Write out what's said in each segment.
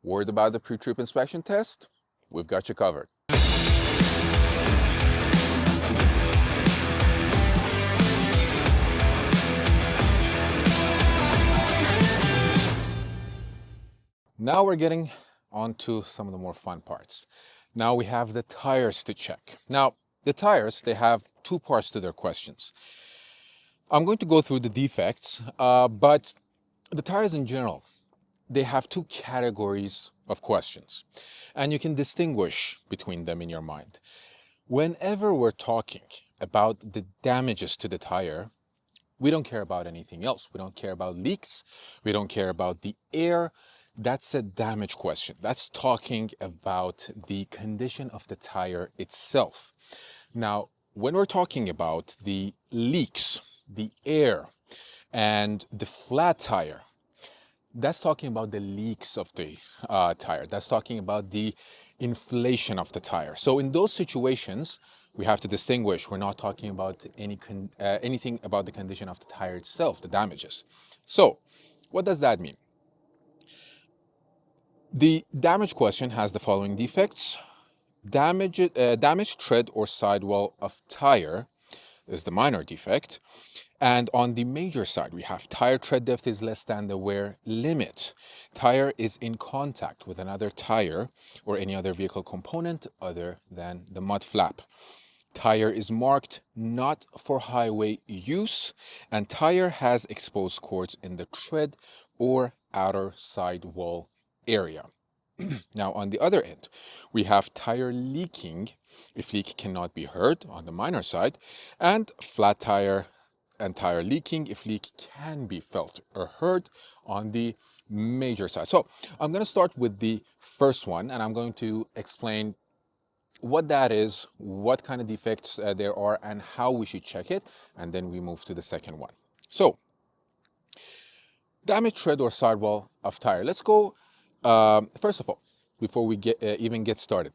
Worried about the pre-trip inspection test? We've got you covered. Now we're getting on to some of the more fun parts. Now we have the tires to check. Now, the tires, they have two parts to their questions. I'm going to go through the defects, but the tires in general, they have two categories of questions, and you can distinguish between them in your mind. Whenever we're talking about the damages to the tire, we don't care about anything else. We don't care about leaks. We don't care about the air. That's a damage question. That's talking about the condition of the tire itself. Now, when we're talking about the leaks, the air, and the flat tire, that's talking about the leaks of the tire. That's talking about the inflation of the tire. So in those situations, we have to distinguish. We're not talking about anything about the condition of the tire itself, the damages. So what does that mean? The damage question has the following defects. Damaged tread or sidewall of tire is the minor defect. And on the major side, we have tire tread depth is less than the wear limit. Tire is in contact with another tire or any other vehicle component other than the mud flap. Tire is marked not for highway use, and tire has exposed cords in the tread or outer sidewall area. Now, on the other end, we have tire leaking if leak cannot be heard on the minor side, and flat tire and tire leaking if leak can be felt or heard on the major side. So I'm going to start with the first one, and I'm going to explain what that is, what kind of defects there are, and how we should check it, and then we move to the second one. So, damaged tread or sidewall of tire. Let's go, first of all, before we even get started.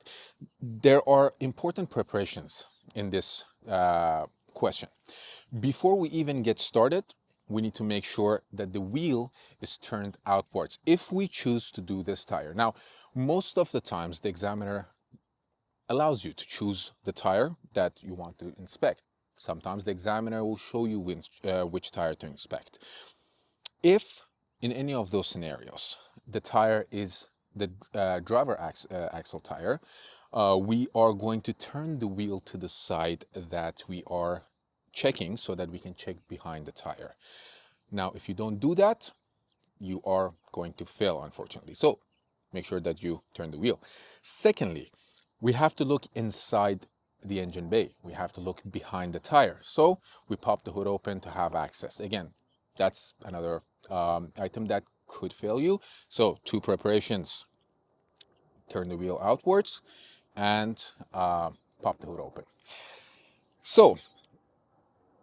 There are important preparations in this question. Before we even get started, we need to make sure that the wheel is turned outwards if we choose to do this tire. Now, most of the times the examiner allows you to choose the tire that you want to inspect. Sometimes the examiner will show you which tire to inspect. If in any of those scenarios the tire is the driver axle tire, we are going to turn the wheel to the side that we are checking so that we can check behind the tire. Now, if you don't do that, you are going to fail, unfortunately. So make sure that you turn the wheel. Secondly, we have to look inside the engine bay. We have to look behind the tire. So we pop the hood open to have access. Again, that's another item that could fail you. So two preparations: turn the wheel outwards and pop the hood open. So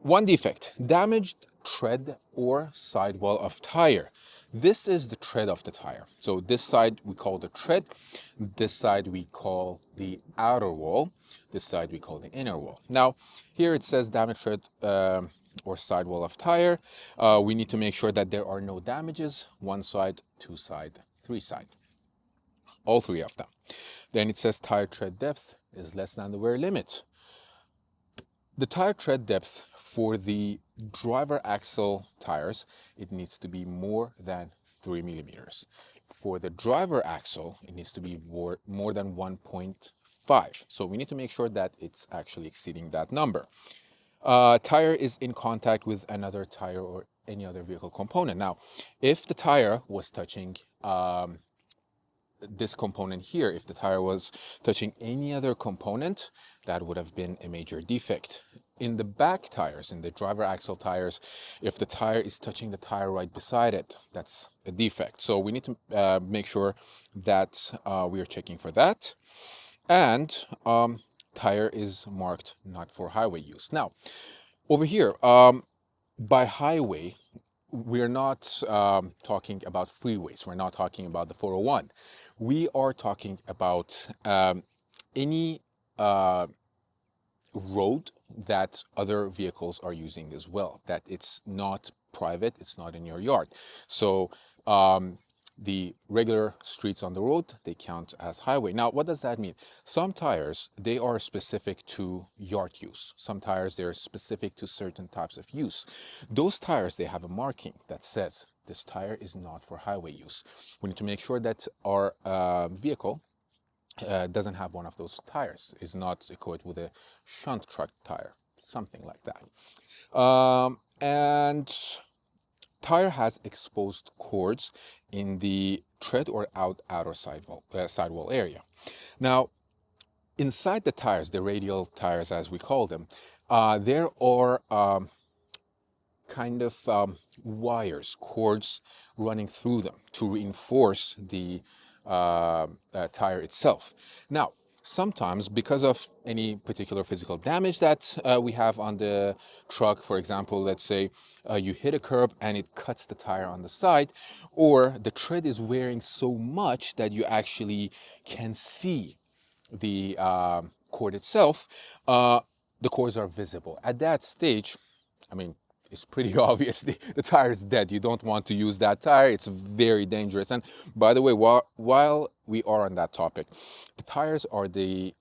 one defect: damaged tread or sidewall of tire. This is the tread of the tire. So this side we call the tread, this side we call the outer wall, this side we call the inner wall. Now here it says damaged tread or sidewall of tire. We need to make sure that there are no damages: one side, two side, three side, all three of them. Then it says tire tread depth is less than the wear limit. The tire tread depth for the driver axle tires, it needs to be more than 3 millimeters. For the driver axle, it needs to be more than 1.5. So we need to make sure that it's actually exceeding that number. Tire is in contact with another tire or any other vehicle component. Now, if the tire was touching this component here, if the tire was touching any other component, that would have been a major defect. In the back tires, in the driver axle tires, if the tire is touching the tire right beside it, that's a defect. So we need to make sure that we are checking for that. And tire is marked not for highway use. Now, over here, by highway, we're not talking about freeways. We're not talking about the 401. We are talking about any road that other vehicles are using as well, that it's not private, it's not in your yard. So The regular streets on the road, they count as highway. Now, what does that mean? Some tires, they are specific to yard use. Some tires, they're specific to certain types of use. Those tires, they have a marking that says this tire is not for highway use. We need to make sure that our vehicle doesn't have one of those tires, is not equipped with a shunt truck tire, something like that. And tire has exposed cords in the tread or outer sidewall area. Now, inside the tires, the radial tires as we call them, there are kind of wires, cords running through them to reinforce the tire itself. Now, sometimes because of any particular physical damage that we have on the truck, for example, let's say you hit a curb and it cuts the tire on the side, or the tread is wearing so much that you actually can see the cord itself, the cords are visible. At that stage, I mean, it's pretty obvious the tire is dead. You don't want to use that tire. It's very dangerous. And by the way, while we are on that topic, the tires are the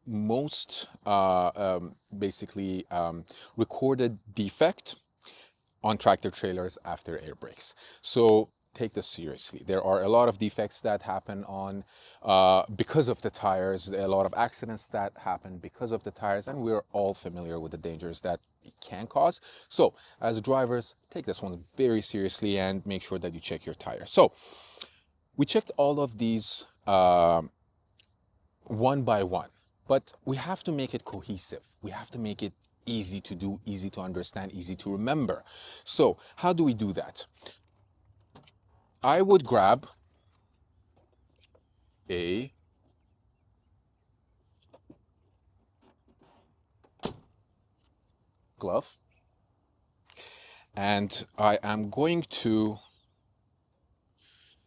most basically recorded defect on tractor trailers after air brakes. So take this seriously. There are a lot of defects that happen on because of the tires, a lot of accidents that happen because of the tires, and we're all familiar with the dangers that it can cause. So as drivers, take this one very seriously and make sure that you check your tires. So we checked all of these one by one, but we have to make it cohesive. We have to make it easy to do, easy to understand, easy to remember. So how do we do that? I would grab a glove and I am going to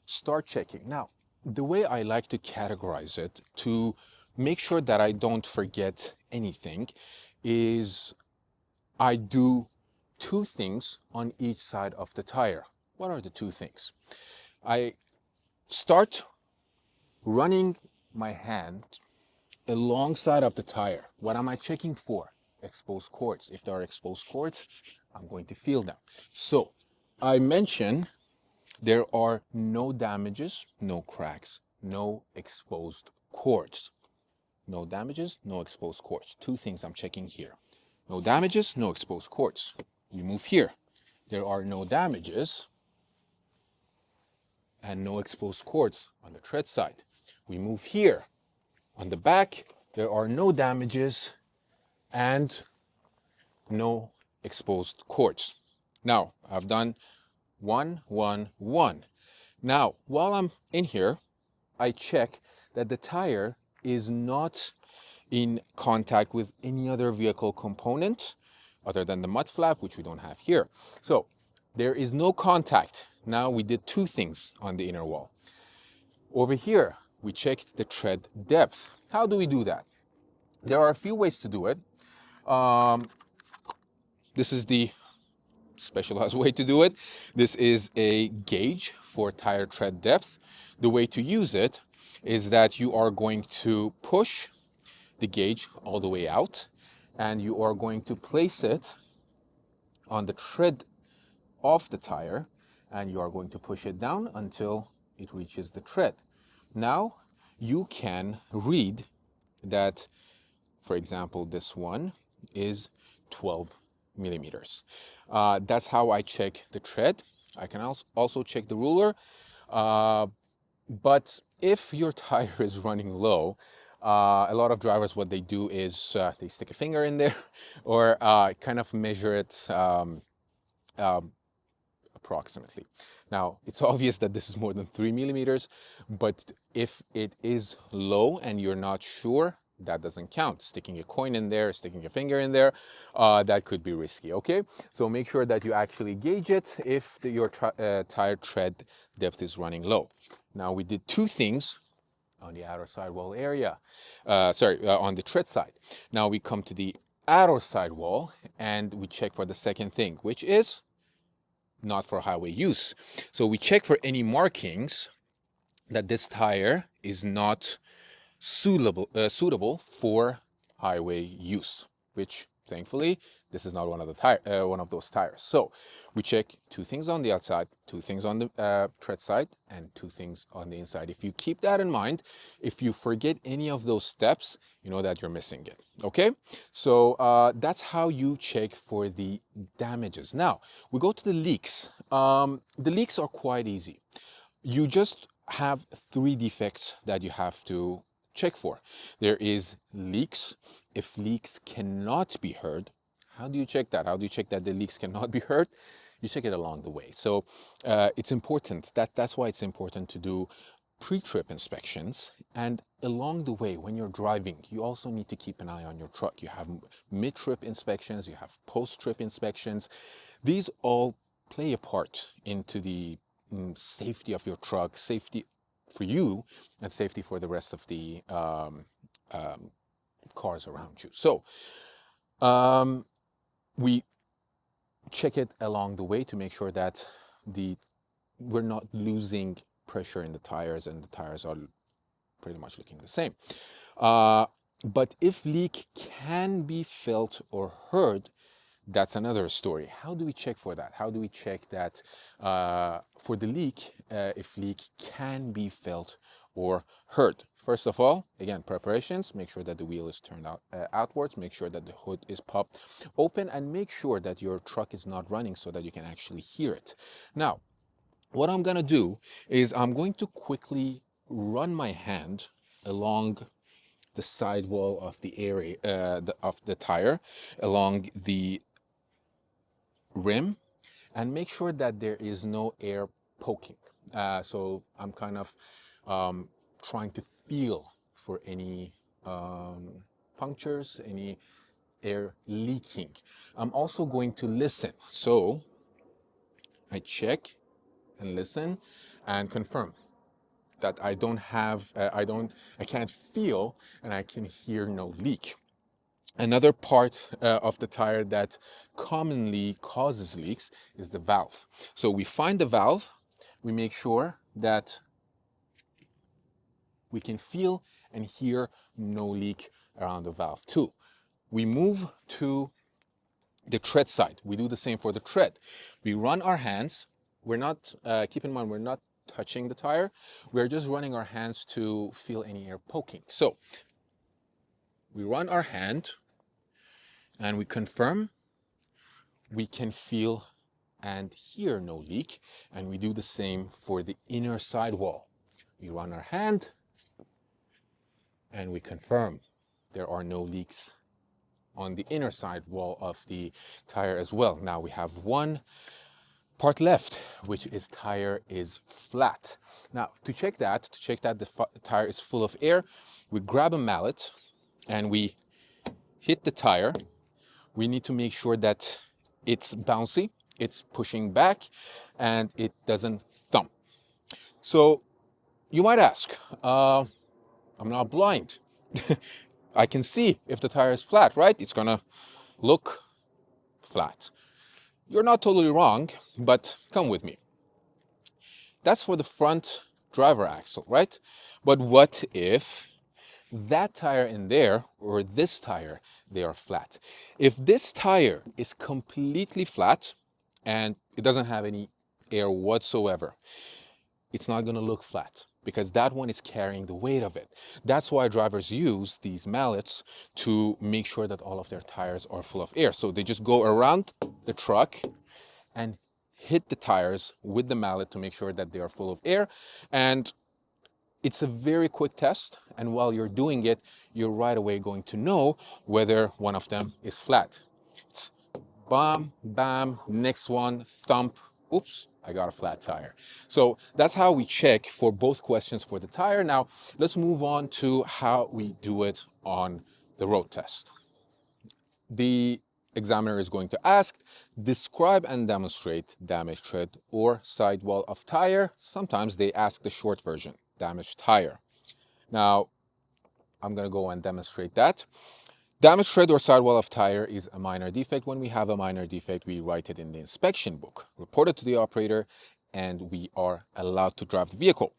start checking. Now, the way I like to categorize it to make sure that I don't forget anything is I do two things on each side of the tire. What are the two things? I start running my hand alongside of the tire. What am I checking for? Exposed cords. If there are exposed cords, I'm going to feel them. So I mentioned there are no damages, no cracks, no exposed cords. No damages, no exposed cords. Two things I'm checking here. No damages, no exposed cords. We move here. There are no damages and no exposed cords on the tread side. We move here. On the back, there are no damages and no exposed cords. Now, I've done 1, 1, 1. Now, while I'm in here, I check that the tire is not in contact with any other vehicle component other than the mud flap, which we don't have here. So there is no contact. Now we did two things on the inner wall. Over here, we checked the tread depth. How do we do that? There are a few ways to do it. This is the specialized way to do it. This is a gauge for tire tread depth. The way to use it is that you are going to push the gauge all the way out and you are going to place it on the tread of the tire and you are going to push it down until it reaches the tread. Now you can read that, for example, this one is 12 millimeters. That's how I check the tread. I can also check the ruler. But if your tire is running low, a lot of drivers, what they do is they stick a finger in there or kind of measure it approximately. Now, it's obvious that this is more than 3 millimeters, but if it is low and you're not sure, that doesn't count. Sticking a coin in there, sticking a finger in there, that could be risky, okay? So make sure that you actually gauge it if your tire tread depth is running low. Now, we did two things on the outer sidewall area, on the tread side. Now we come to the outer sidewall and we check for the second thing, which is not for highway use. So we check for any markings that this tire is not suitable for highway use, which thankfully this is not one of those tires. So we check two things on the outside, two things on the tread side, and two things on the inside. If you keep that in mind, if you forget any of those steps, you know that you're missing it. Okay, so that's how you check for the damages. Now we go to the leaks. The leaks are quite easy. You just have three defects that you have to check for. There is leaks. If leaks cannot be heard, how do you check that? How do you check that the leaks cannot be heard? You check it along the way. So it's important. That's why it's important to do pre-trip inspections, and along the way when you're driving, you also need to keep an eye on your truck. You have mid-trip inspections, you have post-trip inspections. These all play a part into the safety of your truck, safety for you, and safety for the rest of the cars around you. So we check it along the way to make sure that we're not losing pressure in the tires, and the tires are pretty much looking the same. But if leak can be felt or heard, that's another story. How do we check for that? How do we check that for the leak, if leak can be felt or heard? First of all, again, preparations. Make sure that the wheel is turned outwards. Make sure that the hood is popped open, and make sure that your truck is not running so that you can actually hear it. Now, what I'm going to do is I'm going to quickly run my hand along the sidewall of the area of the tire, along the rim, and make sure that there is no air poking. So I'm kind of trying to feel for any punctures, any air leaking. I'm also going to listen. So I check and listen and confirm that I don't have, I can't feel and I can hear no leak. Another part of the tire that commonly causes leaks is the valve. So we find the valve, we make sure that we can feel and hear no leak around the valve too. We move to the tread side. We do the same for the tread. We run our hands. We're not, keep in mind, we're not touching the tire. We're just running our hands to feel any air poking. So we run our hand and we confirm we can feel and hear no leak, and we do the same for the inner sidewall. We run our hand and we confirm there are no leaks on the inner sidewall of the tire as well. Now we have one part left, which is tire is flat. Now to check that the tire is full of air, we grab a mallet and we hit the tire. We need to make sure that it's bouncy, it's pushing back, and it doesn't thump. So you might ask, I'm not blind. I can see if the tire is flat, right? It's gonna look flat. You're not totally wrong, but come with me. That's for the front driver axle, right? But what if that tire in there, or this tire, they are flat? If this tire is completely flat and it doesn't have any air whatsoever, it's not going to look flat because that one is carrying the weight of it. That's why drivers use these mallets to make sure that all of their tires are full of air. So they just go around the truck and hit the tires with the mallet to make sure that they are full of air. And it's a very quick test, and while you're doing it, you're right away going to know whether one of them is flat. It's bam, bam, next one, thump, oops, I got a flat tire. So that's how we check for both questions for the tire. Now, let's move on to how we do it on the road test. The examiner is going to ask, describe and demonstrate damaged tread or sidewall of tire. Sometimes they ask the short version, damaged tire. Now, I'm going to go and demonstrate that. Damaged tread or sidewall of tire is a minor defect. When we have a minor defect, we write it in the inspection book, report it to the operator, and we are allowed to drive the vehicle.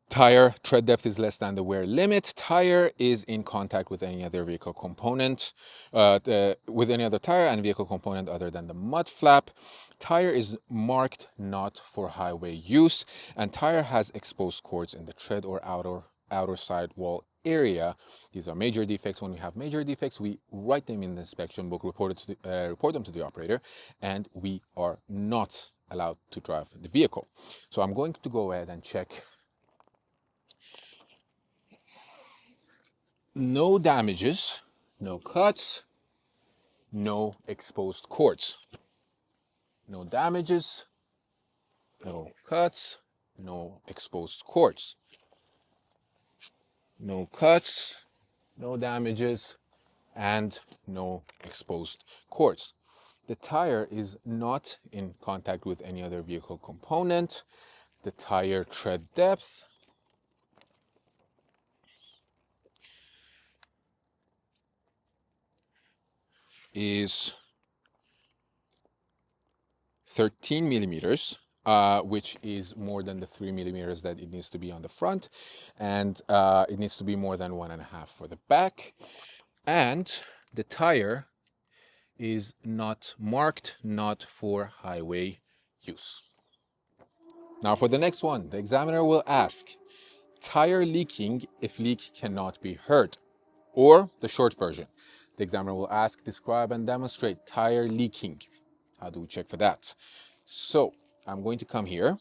Tire tread depth is less than the wear limit. Tire is in contact with any other vehicle component, with any other tire and vehicle component other than the mud flap. Tire is marked not for highway use, and tire has exposed cords in the tread or outer sidewall area. These are major defects. When we have major defects, we write them in the inspection book, report them to the operator, and we are not allowed to drive the vehicle. So I'm going to go ahead and check. No damages, no cuts, no exposed cords. No damages, no cuts, no exposed cords. No cuts, no damages, and no exposed cords. The tire is not in contact with any other vehicle component. The tire tread depth is 13 millimeters, which is more than the 3 millimeters that it needs to be on the front, and it needs to be more than 1.5 for the back. And the tire is not marked, not for highway use. Now for the next one, the examiner will ask, tire leaking if leak cannot be heard. Or the short version, the examiner will ask, describe and demonstrate tire leaking. How do we check for that? So I'm going to come here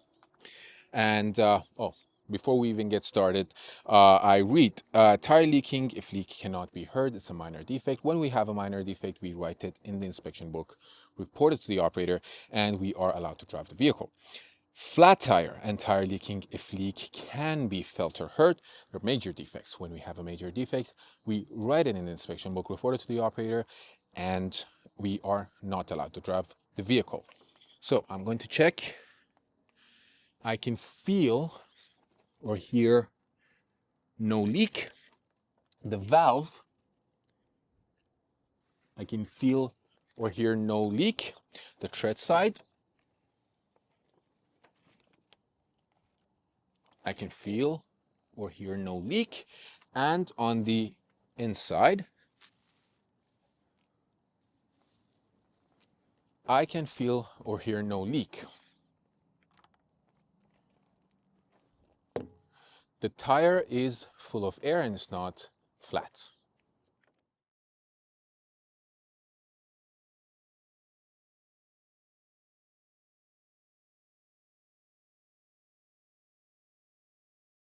and, before we even get started, I read, tire leaking if leak cannot be heard, it's a minor defect. When we have a minor defect, we write it in the inspection book, report it to the operator, and we are allowed to drive the vehicle. Flat tire and tire leaking if leak can be felt or heard, they're major defects. When we have a major defect, we write it in the inspection book, report it to the operator, and we are not allowed to drive the vehicle. So I'm going to check. I can feel or hear no leak. The valve, I can feel or hear no leak. The tread side, I can feel or hear no leak. And on the inside, I can feel or hear no leak. The tire is full of air and it's not flat.